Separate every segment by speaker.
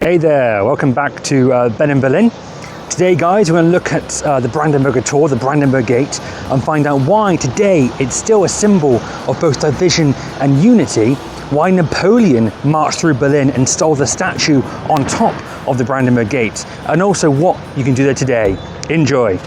Speaker 1: Hey there, welcome back to Ben in Berlin. Today guys, we're going to look at the Brandenburger Tor, the Brandenburg Gate, and find out why today it's still a symbol of both division and unity, why Napoleon marched through Berlin and stole the statue on top of the Brandenburg Gate, and also what you can do there today. Enjoy.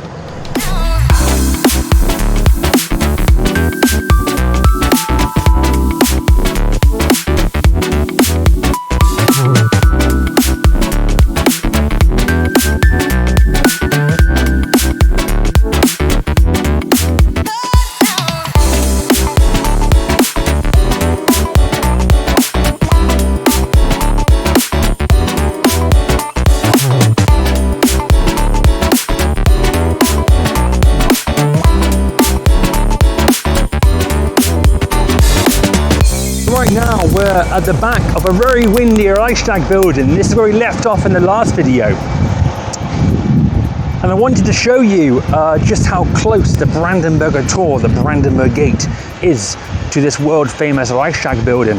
Speaker 1: Right now we're at the back of a very windy Reichstag building. This is where we left off in the last video. And I wanted to show you just how close the Brandenburger Tor, the Brandenburg Gate, is to this world famous Reichstag building.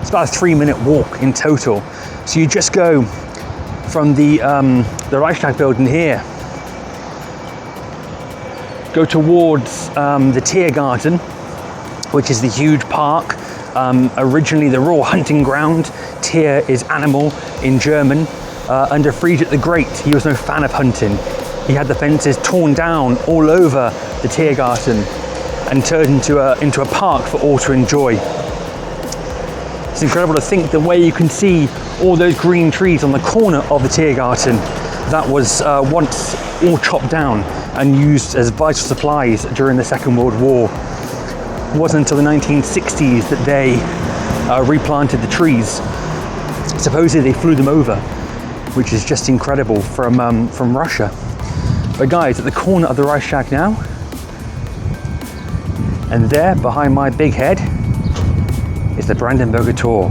Speaker 1: It's about a 3-minute walk in total. So you just go from the Reichstag building here, go towards the Tiergarten, which is the huge park, originally the Royal Hunting Ground. Tier is animal in German. Under Friedrich the Great, he was no fan of hunting. He had the fences torn down all over the Tiergarten and turned into a park for all to enjoy. It's incredible to think the way you can see all those green trees on the corner of the Tiergarten that was once all chopped down and used as vital supplies during the Second World War. It wasn't until the 1960s that they replanted the trees. Supposedly they flew them over, which is just incredible from Russia. But guys, at the corner of the Reichstag now, and there behind my big head is the Brandenburger Tor.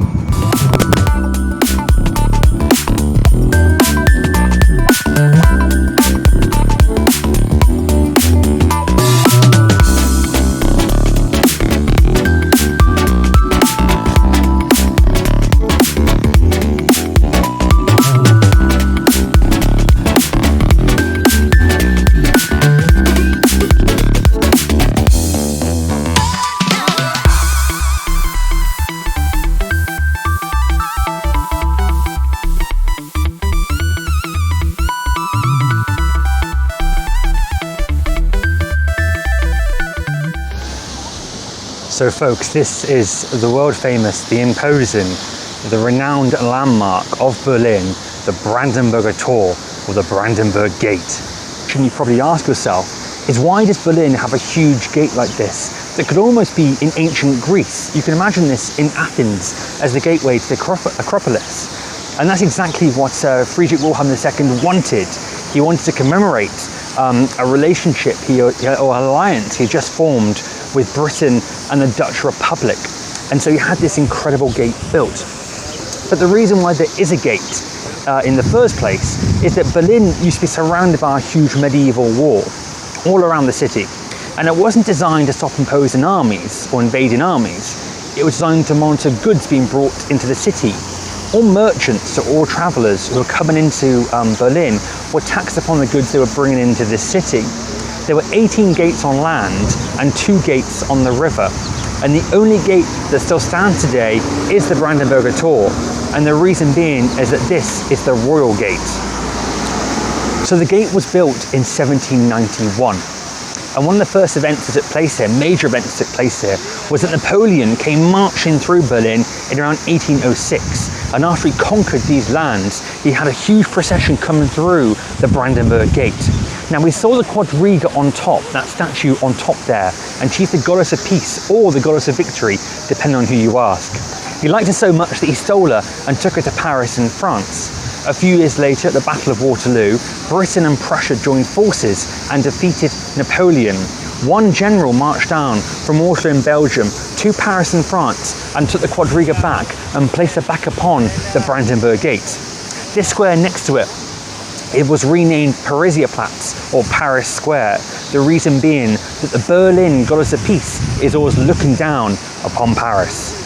Speaker 1: So folks, this is the world famous, the imposing, the renowned landmark of Berlin, the Brandenburger Tor, or the Brandenburg Gate. And you probably ask yourself, is why does Berlin have a huge gate like this that could almost be in ancient Greece? You can imagine this in Athens as the gateway to the Acropolis. And that's exactly what Friedrich Wilhelm II wanted. He wanted to commemorate a relationship or alliance he just formed with Britain and the Dutch Republic. And so he had this incredible gate built. But the reason why there is a gate in the first place is that Berlin used to be surrounded by a huge medieval wall all around the city. And it wasn't designed to stop imposing armies or invading armies. It was designed to monitor goods being brought into the city. All merchants or all travelers who were coming into Berlin were taxed upon the goods they were bringing into this city. There were 18 gates on land and 2 gates on the river. And the only gate that still stands today is the Brandenburger Tor. And the reason being is that this is the Royal Gate. So the gate was built in 1791. And one of the first events that took place here, major events that took place here, was that Napoleon came marching through Berlin in around 1806. And after he conquered these lands, he had a huge procession coming through the Brandenburg Gate. Now we saw the Quadriga on top, that statue on top there, and she's the goddess of peace or the goddess of victory, depending on who you ask. He liked her so much that he stole her and took her to Paris in France. A few years later, at the Battle of Waterloo, Britain and Prussia joined forces and defeated Napoleon. One general marched down from Waterloo in Belgium to Paris in France and took the Quadriga back and placed her back upon the Brandenburg Gate. This square next to it, it was renamed Parisiaplatz, or Paris Square, the reason being that the Berlin goddess of peace is always looking down upon Paris.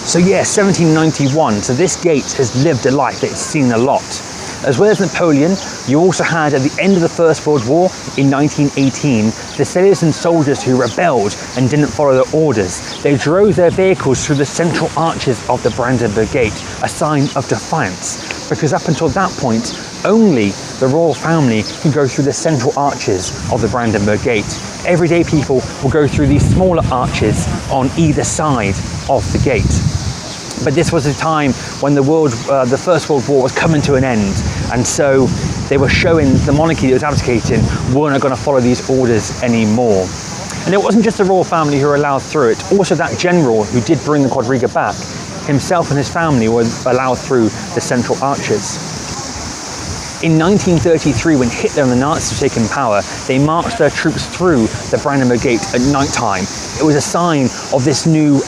Speaker 1: So yeah, 1791. So this gate has lived a life that it's seen a lot. As well as Napoleon, you also had at the end of the First World War in 1918, the sailors and soldiers who rebelled and didn't follow the orders. They drove their vehicles through the central arches of the Brandenburg Gate, a sign of defiance, because up until that point, only the royal family can go through the central arches of the Brandenburg Gate. Everyday people will go through these smaller arches on either side of the gate. But this was a time when the First World War was coming to an end, and so they were showing the monarchy that was abdicating weren't going to follow these orders anymore. And it wasn't just the royal family who were allowed through it, also that general who did bring the Quadriga back, himself and his family were allowed through the central arches. In 1933, when Hitler and the Nazis were taking power, they marched their troops through the Brandenburg Gate at night time. It was a sign of this new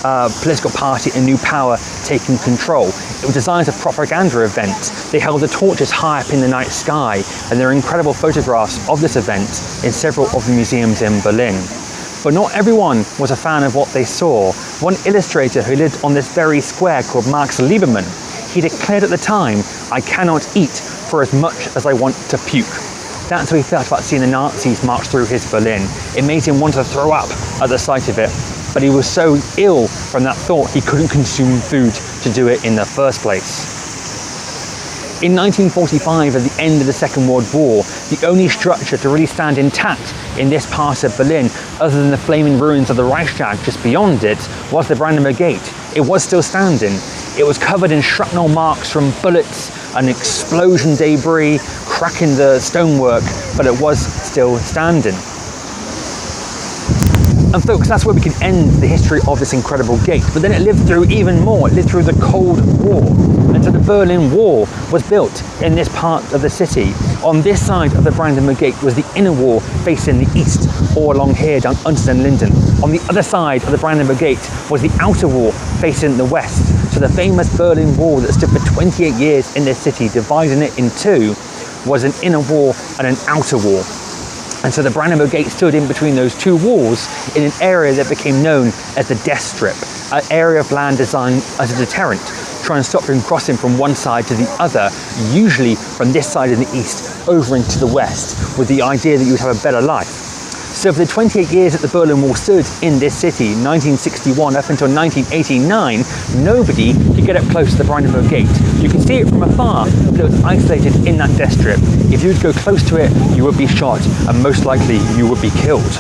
Speaker 1: political party and new power taking control. It was designed as a propaganda event. They held the torches high up in the night sky, and there are incredible photographs of this event in several of the museums in Berlin. But not everyone was a fan of what they saw. One illustrator who lived on this very square called Max Liebermann, he declared at the time, "I cannot eat for as much as I want to puke." That's how he felt about seeing the Nazis march through his Berlin. It made him want to throw up at the sight of it, but he was so ill from that thought he couldn't consume food to do it in the first place. In 1945, at the end of the Second World War, the only structure to really stand intact in this part of Berlin, other than the flaming ruins of the Reichstag just beyond it, was the Brandenburg Gate. It was still standing. It was covered in shrapnel marks from bullets and explosion debris cracking the stonework, but it was still standing. And folks, that's where we can end the history of this incredible gate. But then it lived through even more. It lived through the Cold War. And so the Berlin Wall was built in this part of the city. On this side of the Brandenburg Gate was the inner wall facing the east, all along here down Unter den Linden. On the other side of the Brandenburg Gate was the outer wall facing the west. So the famous Berlin Wall that stood for 28 years in this city, dividing it in two, was an inner wall and an outer wall. And so the Brandenburg Gate stood in between those two walls in an area that became known as the Death Strip, an area of land designed as a deterrent, trying to stop them crossing from one side to the other, usually from this side in the east over into the west, with the idea that you would have a better life. So for the 28 years that the Berlin Wall stood in this city, 1961 up until 1989, nobody could get up close to the Brandenburg Gate. You can see it from afar, but it was isolated in that death strip. If you would go close to it, you would be shot, and most likely you would be killed.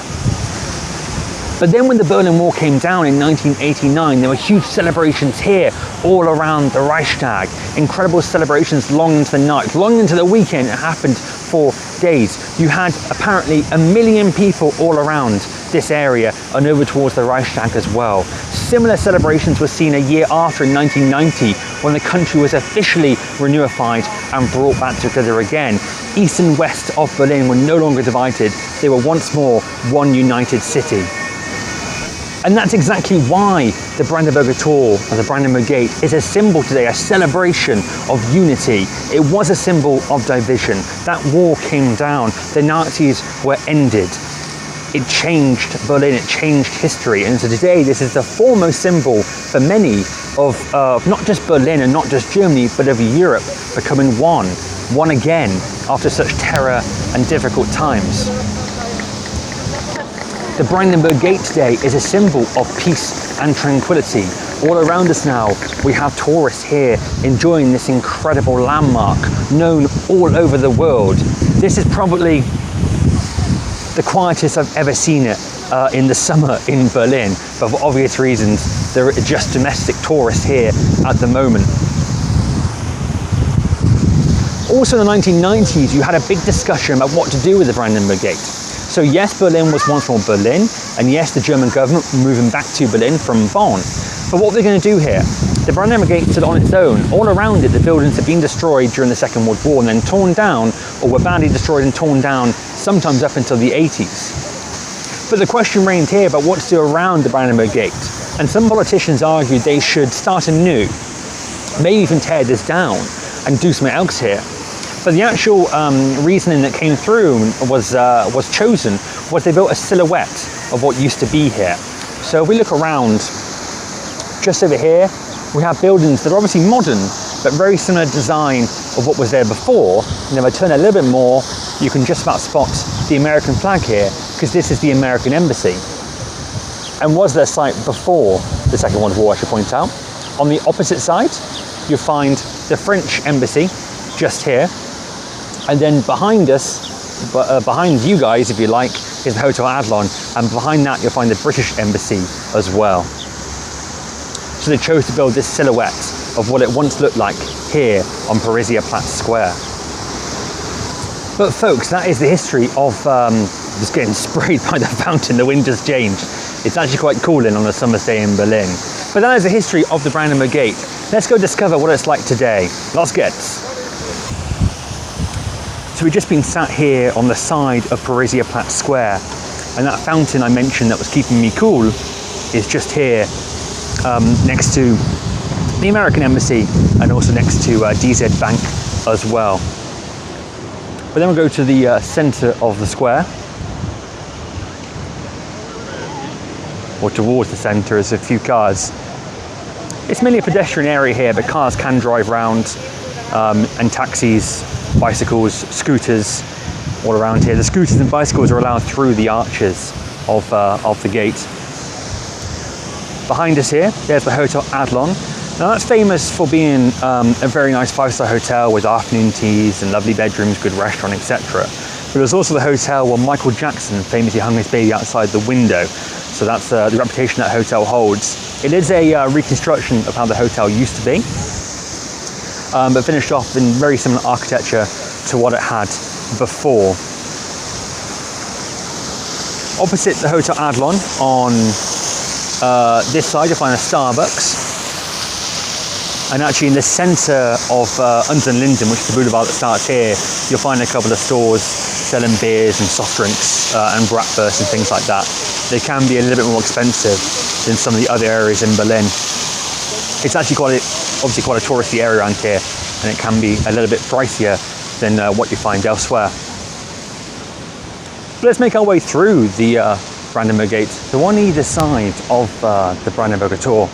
Speaker 1: But then when the Berlin Wall came down in 1989, there were huge celebrations here all around the Reichstag. Incredible celebrations long into the night, long into the weekend. It happened for days. You had apparently 1 million people all around this area and over towards the Reichstag as well. Similar celebrations were seen a year after in 1990 when the country was officially reunified and brought back together again. East and west of Berlin were no longer divided. They were once more one united city. And that's exactly why the Brandenburger Tor, or the Brandenburg Gate, is a symbol today, a celebration of unity. It was a symbol of division. That war came down. The Nazis were ended. It changed Berlin, it changed history. And so today, this is the foremost symbol for many of not just Berlin and not just Germany, but of Europe becoming one again after such terror and difficult times. The Brandenburg Gate today is a symbol of peace and tranquility. All around us now, we have tourists here enjoying this incredible landmark, known all over the world. This is probably the quietest I've ever seen it in the summer in Berlin, but for obvious reasons, there are just domestic tourists here at the moment. Also in the 1990s, you had a big discussion about what to do with the Brandenburg Gate. So yes, Berlin was once more Berlin, and yes, the German government were moving back to Berlin from Bonn. But what are they going to do here? The Brandenburg Gate stood on its own. All around it, the buildings had been destroyed during the Second World War and then torn down, or were badly destroyed and torn down, sometimes up until the 80s. But the question reigned here about what to do around the Brandenburg Gate. And some politicians argued they should start anew, maybe even tear this down and do something else here. But the actual reasoning that came through was chosen was they built a silhouette of what used to be here. So if we look around, just over here, we have buildings that are obviously modern, but very similar design of what was there before. And if I turn a little bit more, you can just about spot the American flag here, because this is the American embassy. And was their site before the Second World War, I should point out. On the opposite side, you'll find the French embassy just here. And then behind us, behind you guys, if you like, is the Hotel Adlon. And behind that, you'll find the British embassy as well. So they chose to build this silhouette of what it once looked like here on Platz Square. But folks, that is the history of just getting sprayed by the fountain. The wind just changed. It's actually quite cooling on a summer's day in Berlin. But that is the history of the Brandenburg Gate. Let's go discover what it's like today. Los geht's. So we've just been sat here on the side of Platz Square, and that fountain I mentioned that was keeping me cool is just here next to the American Embassy and also next to DZ Bank as well. But then we'll go to the centre of the square, or towards the centre. There's a few cars. It's mainly a pedestrian area here, but cars can drive around, and taxis, bicycles, scooters all around here. The scooters and bicycles are allowed through the arches of the gate. Behind us here, there's the Hotel Adlon. Now that's famous for being a very nice 5-star hotel with afternoon teas and lovely bedrooms, good restaurant, etc. But it was also the hotel where Michael Jackson famously hung his baby outside the window. So that's the reputation that hotel holds. It is a reconstruction of how the hotel used to be, but finished off in very similar architecture to what it had before. Opposite the Hotel Adlon, on this side, you'll find a Starbucks. And actually in the centre of Unter den Linden, which is the boulevard that starts here, you'll find a couple of stores selling beers and soft drinks and bratwurst and things like that. They can be a little bit more expensive than some of the other areas in Berlin. It's actually obviously quite a touristy area around here, and it can be a little bit pricier than what you find elsewhere. But let's make our way through the Brandenburg Gate. So on either side of the Brandenburger Tor,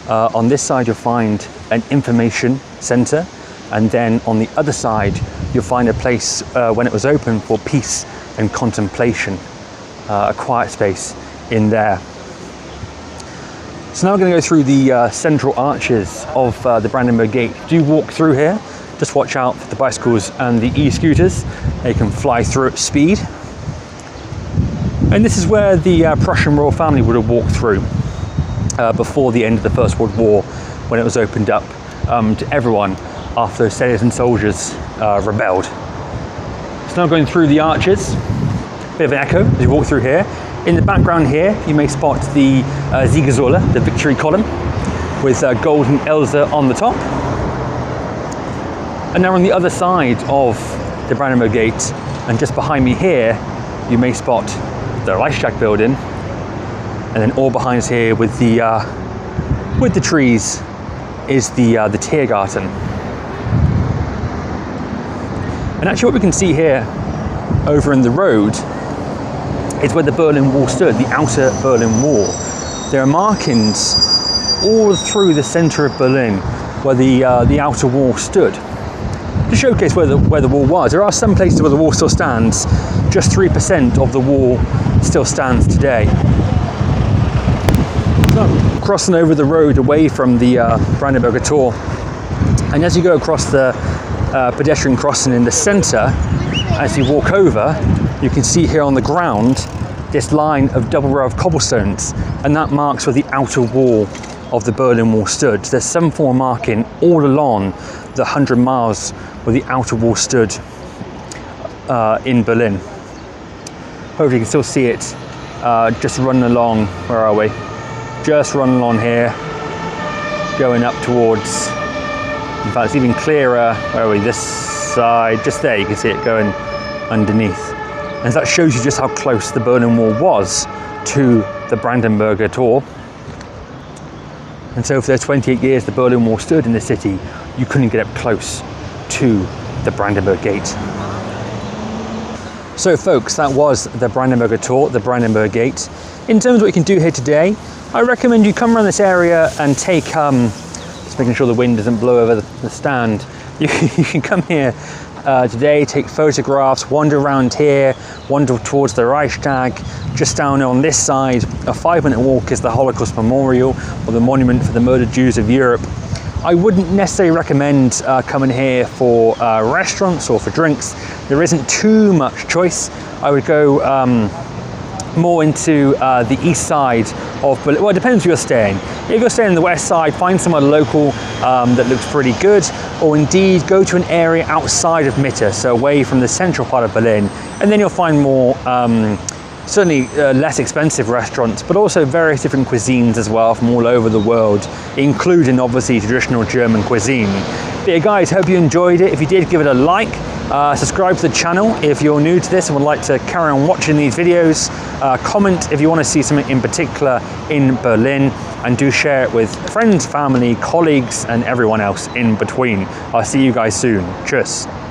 Speaker 1: on this side you'll find an information centre, and then on the other side you'll find a place when it was open for peace and contemplation, a quiet space in there. So now we're going to go through the central arches of the Brandenburg Gate. Do walk through here, just watch out for the bicycles and the e-scooters. They can fly through at speed. And this is where the Prussian royal family would have walked through before the end of the First World War, when it was opened up to everyone after sailors and soldiers rebelled. So now going through the arches, bit of an echo as you walk through here. In the background here, you may spot the Siegessäule, the victory column, with golden Elsa on the top. And now on the other side of the Brandenburg Gate, and just behind me here, you may spot the Reichstag building, and then all behind us here with the trees is the Tiergarten. And actually what we can see here over in the road is where the Berlin Wall stood, the outer Berlin Wall. There are markings all through the centre of Berlin where the outer wall stood, to showcase where the wall was. There are some places where the wall still stands. Just 3% of the wall still stands today. So, crossing over the road away from the Brandenburger Tor, and as you go across the pedestrian crossing in the centre, as you walk over, you can see here on the ground this line of double row of cobblestones, and that marks where the outer wall of the Berlin Wall stood. There's some form of marking all along the 100 miles where the outer wall stood in Berlin. Hopefully you can still see it just running along. Where are we? Just running along here, going up towards, in fact it's even clearer, where are we, this side, just there you can see it going underneath. And that shows you just how close the Berlin Wall was to the Brandenburger Tor. And so for those 28 years the Berlin Wall stood in the city, you couldn't get up close to the Brandenburg Gate. So folks, that was the Brandenburger Tor, the Brandenburg Gate. In terms of what you can do here today, I recommend you come around this area and take just making sure the wind doesn't blow over the stand. You can come here today, take photographs, wander around here, wander towards the Reichstag. Just down on this side, a 5-minute walk is the Holocaust Memorial, or the Monument for the Murdered Jews of Europe. I wouldn't necessarily recommend coming here for restaurants or for drinks. There isn't too much choice. I would go more into the east side of Berlin. Well, it depends where you're staying. If you're staying on the west side, find somewhere local that looks pretty good, or indeed go to an area outside of Mitte, so away from the central part of Berlin, and then you'll find more certainly less expensive restaurants, but also various different cuisines as well from all over the world, including obviously traditional German cuisine. But yeah, guys, hope you enjoyed it. If you did, give it a like. Subscribe to the channel if you're new to this and would like to carry on watching these videos. Comment if you want to see something in particular in Berlin, and do share it with friends, family, colleagues, and everyone else in between. I'll see you guys soon. Tschüss.